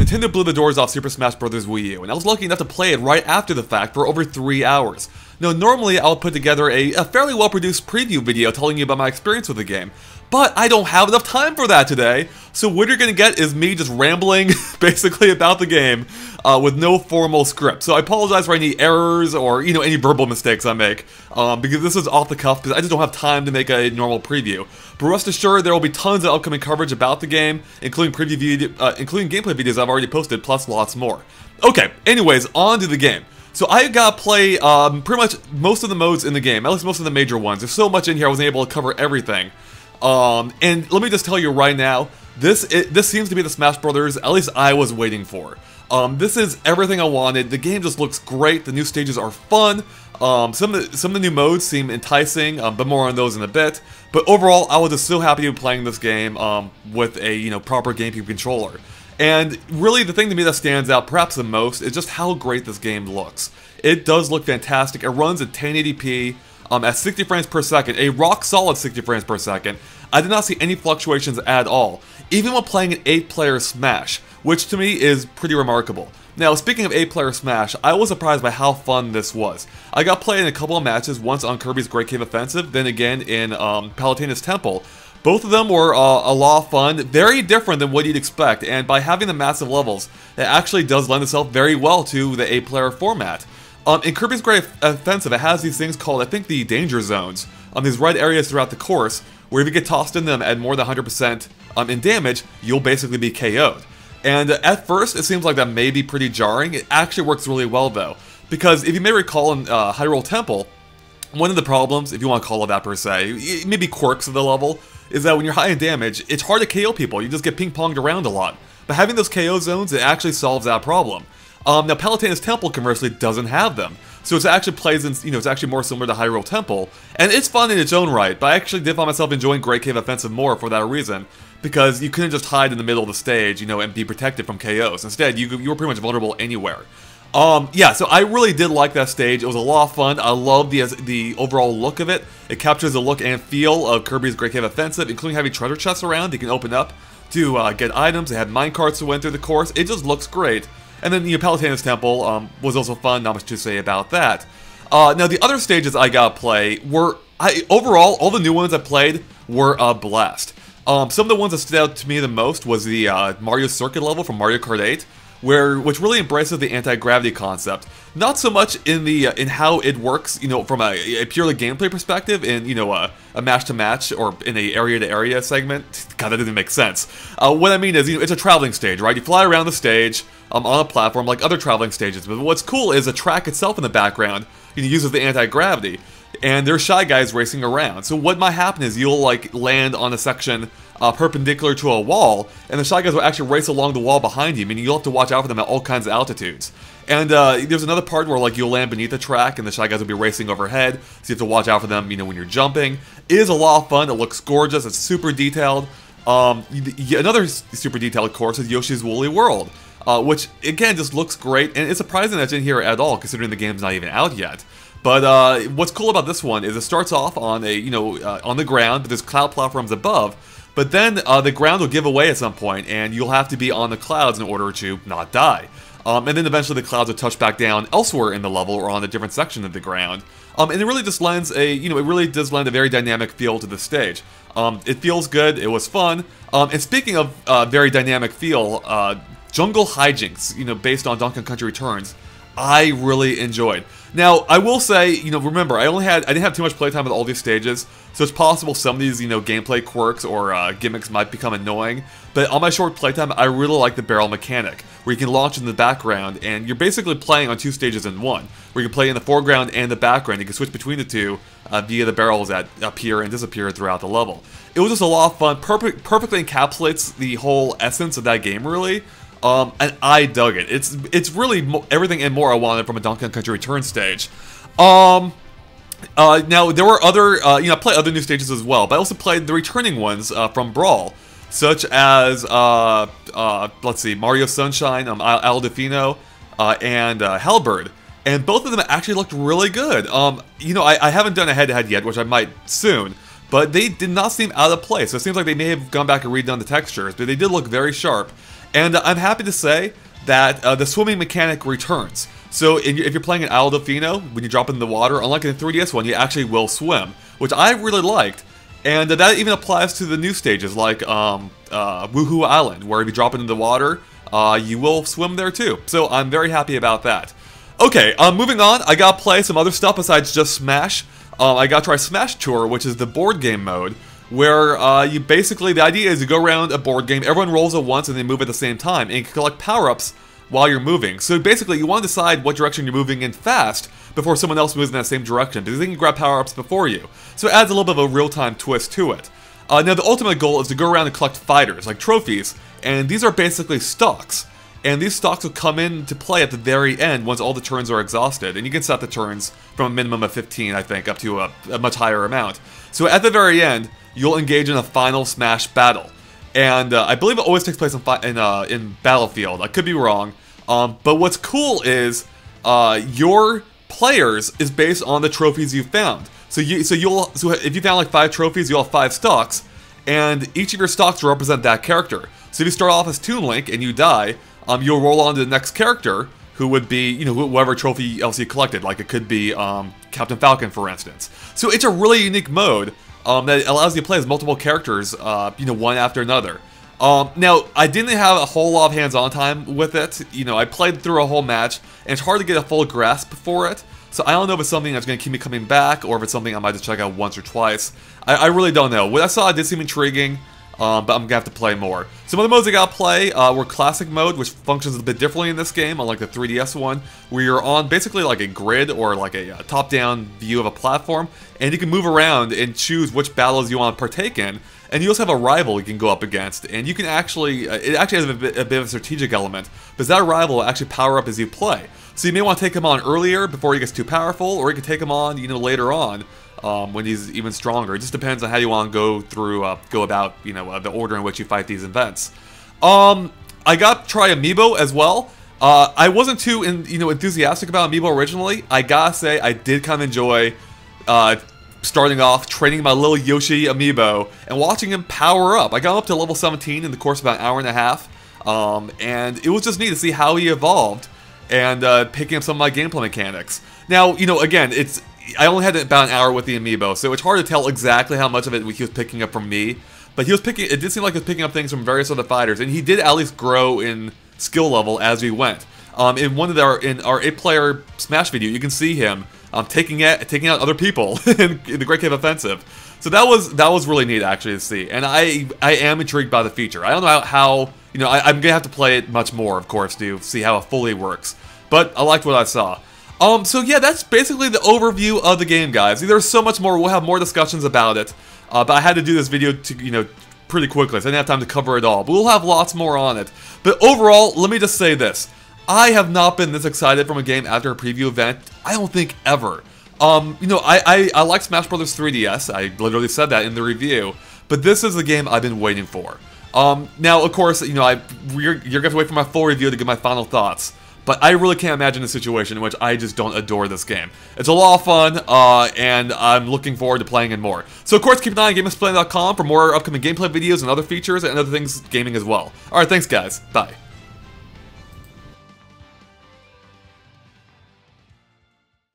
Nintendo blew the doors off Super Smash Bros. Wii U, and I was lucky enough to play it right after the fact for over 3 hours. Now, normally I'll put together a fairly well-produced preview video telling you about my experience with the game, but I don't have enough time for that today, so what you're gonna get is me just rambling, basically, about the game, with no formal script. So I apologize for any errors or, any verbal mistakes I make, because this is off the cuff, because I just don't have time to make a normal preview. But rest assured, there will be tons of upcoming coverage about the game, including including gameplay videos I've already posted, plus lots more. Okay, anyways, on to the game. So I got to play pretty much most of the modes in the game, at least most of the major ones. There's so much in here I wasn't able to cover everything. And let me just tell you right now, this seems to be the Smash Brothers at least I was waiting for. This is everything I wanted. The game just looks great. The new stages are fun. Some of the new modes seem enticing, but more on those in a bit. But overall, I was just so happy to be playing this game with a proper GameCube controller. And really, the thing to me that stands out perhaps the most is just how great this game looks. It does look fantastic. It runs at 1080p at 60 frames per second, a rock-solid 60 frames per second. I did not see any fluctuations at all, even when playing an 8-player Smash, which to me is pretty remarkable. Now, speaking of 8-player Smash, I was surprised by how fun this was. I got played in a couple of matches, once on Kirby's Great Cave Offensive, then again in Palutena's Temple. Both of them were a lot of fun, very different than what you'd expect, and by having the massive levels, it actually does lend itself very well to the 8-player format. In Kirby's Great Offensive, it has these things called, I think, the Danger Zones, these red areas throughout the course, where if you get tossed in them at more than 100% in damage, you'll basically be KO'd. And at first, it seems like that may be pretty jarring. It actually works really well, though, because if you may recall in Hyrule Temple, one of the problems, if you want to call it that per se, maybe quirks of the level, is that when you're high in damage, it's hard to KO people. You just get ping-ponged around a lot. But having those KO zones, it actually solves that problem. Now, Palutena's Temple, conversely, doesn't have them. So it actually plays in, it's actually more similar to Hyrule Temple. And it's fun in its own right, but I actually did find myself enjoying Great Cave Offensive more for that reason. Because you couldn't just hide in the middle of the stage, and be protected from KOs. Instead, you were pretty much vulnerable anywhere. Yeah, so I really did like that stage. It was a lot of fun. I love the overall look of it. It captures the look and feel of Kirby's Great Cave Offensive, including having treasure chests around you can open up to get items. They had minecarts to went through the course. It just looks great. And then Palutena's Temple was also fun. Not much to say about that. Now, the other stages I got to play were... overall, all the new ones I played were a blast. Some of the ones that stood out to me the most was the Mario Circuit level from Mario Kart 8. Which really embraces the anti-gravity concept. Not so much in how it works, from a purely gameplay perspective, in a match-to-match or in a area-to-area segment. God, that doesn't make sense. What I mean is, it's a traveling stage, right? You fly around the stage on a platform like other traveling stages. But what's cool is the track itself in the background uses the anti-gravity, and there's Shy Guys racing around. So what might happen is you'll land on a section perpendicular to a wall, and the Shy Guys will actually race along the wall behind you, meaning you'll have to watch out for them at all kinds of altitudes. And there's another part where you'll land beneath the track, and the Shy Guys will be racing overhead, so you have to watch out for them, when you're jumping. It is a lot of fun. It looks gorgeous. It's super detailed. Another super detailed course is Yoshi's Woolly World, which again just looks great, and it's surprising that it's in here at all, considering the game's not even out yet. But what's cool about this one is it starts off on on the ground, but there's cloud platforms above. But then the ground will give away at some point, and you'll have to be on the clouds in order to not die. And then eventually the clouds will touch back down elsewhere in the level or on a different section of the ground. And it really just lends it really does lend a very dynamic feel to the stage. It feels good. It was fun. And speaking of very dynamic feel, Jungle Hijinks, based on Donkey Kong Country Returns, I really enjoyed. Now, I will say, remember, I didn't have too much playtime with all these stages, so it's possible some of these, gameplay quirks or gimmicks might become annoying, but on my short playtime, I really like the barrel mechanic, where you can launch in the background, and you're basically playing on 2 stages in one, where you can play in the foreground and the background. You can switch between the two via the barrels that appear and disappear throughout the level. It was just a lot of fun, perfectly encapsulates the whole essence of that game, really. And I dug it. It's really everything and more I wanted from a Donkey Kong Country Return stage. Now there were other, I played other new stages as well, but I also played the returning ones from Brawl, such as let's see, Mario Sunshine, Al Defino, and Hellbird. And both of them actually looked really good. I haven't done a head-to-head yet, which I might soon. but they did not seem out of place. So it seems like they may have gone back and redone the textures, but they did look very sharp. And I'm happy to say that the swimming mechanic returns. So if you're playing an Isle Delfino, when you drop into the water, unlike in the 3DS one, you actually will swim, which I really liked. And that even applies to the new stages, like Wuhu Island, where if you drop into the water, you will swim there too. So I'm very happy about that. Okay, moving on, I gotta play some other stuff besides just Smash. I gotta try Smash Tour, which is the board game mode, where you basically, the idea is you go around a board game, everyone rolls at once and they move at the same time, and you can collect power-ups while you're moving. So basically, you want to decide what direction you're moving in fast before someone else moves in that same direction, because they can grab power-ups before you. So it adds a little bit of a real-time twist to it. Now, the ultimate goal is to go around and collect fighters, like trophies, and these are basically stocks. And these stocks will come into play at the very end once all the turns are exhausted. And you can set the turns from a minimum of 15, I think, up to a much higher amount. So at the very end, you'll engage in a final Smash battle. And I believe it always takes place in Battlefield. I could be wrong. But what's cool is your players is based on the trophies you found. So if you found like 5 trophies, you'll have 5 stocks. And each of your stocks will represent that character. So if you start off as Toon Link and you die, you'll roll on to the next character, who would be, you know, whoever trophy else you collected. Like, it could be Captain Falcon, for instance. So it's a really unique mode that allows you to play as multiple characters, you know, one after another. Now, I didn't have a whole lot of hands-on time with it. You know, I played through a whole match, and it's hard to get a full grasp for it. So I don't know if it's something that's going to keep me coming back, or if it's something I might just check out once or twice. I really don't know. What I saw did seem intriguing. But I'm going to have to play more. Some of the modes I got to play were Classic Mode, which functions a bit differently in this game, unlike the 3DS one, where you're on basically like a grid or like a top-down view of a platform, and you can move around and choose which battles you want to partake in, and you also have a rival you can go up against, and you can actually, it actually has a bit of a strategic element, because that rival will actually power up as you play. So you may want to take him on earlier before he gets too powerful, or you can take him on, you know, later on. When he's even stronger. It just depends on how you want to go through, go about, you know, the order in which you fight these events. I got to try Amiibo as well. I wasn't too, enthusiastic about Amiibo originally. I gotta say, I did kind of enjoy starting off training my little Yoshi Amiibo and watching him power up. I got up to level 17 in the course of about an hour and a half, and it was just neat to see how he evolved and picking up some of my gameplay mechanics. Now, you know, again, I only had about an hour with the Amiibo, so it's hard to tell exactly how much of it he was picking up from me. But it did seem like he was picking up things from various other fighters, and he did at least grow in skill level as we went. In our 8-player Smash video, you can see him taking out other people in the Great Cave Offensive. So that was really neat actually to see, and I am intrigued by the feature. I don't know how you know, I'm gonna have to play it much more, of course, to see how it fully works. But I liked what I saw. So yeah, that's basically the overview of the game, guys. There's so much more. We'll have more discussions about it. But I had to do this video to, pretty quickly, so I didn't have time to cover it all. But we'll have lots more on it. But overall, let me just say this. I have not been this excited from a game after a preview event, I don't think ever. I like Smash Bros. 3DS. I literally said that in the review. But this is the game I've been waiting for. Now, of course, you're going to have to wait for my full review to get my final thoughts. But I really can't imagine a situation in which I just don't adore this game. It's a lot of fun, and I'm looking forward to playing it more. So, of course, keep an eye on GameXplain.com for more upcoming gameplay videos and other features and other things gaming as well. Alright, thanks, guys. Bye.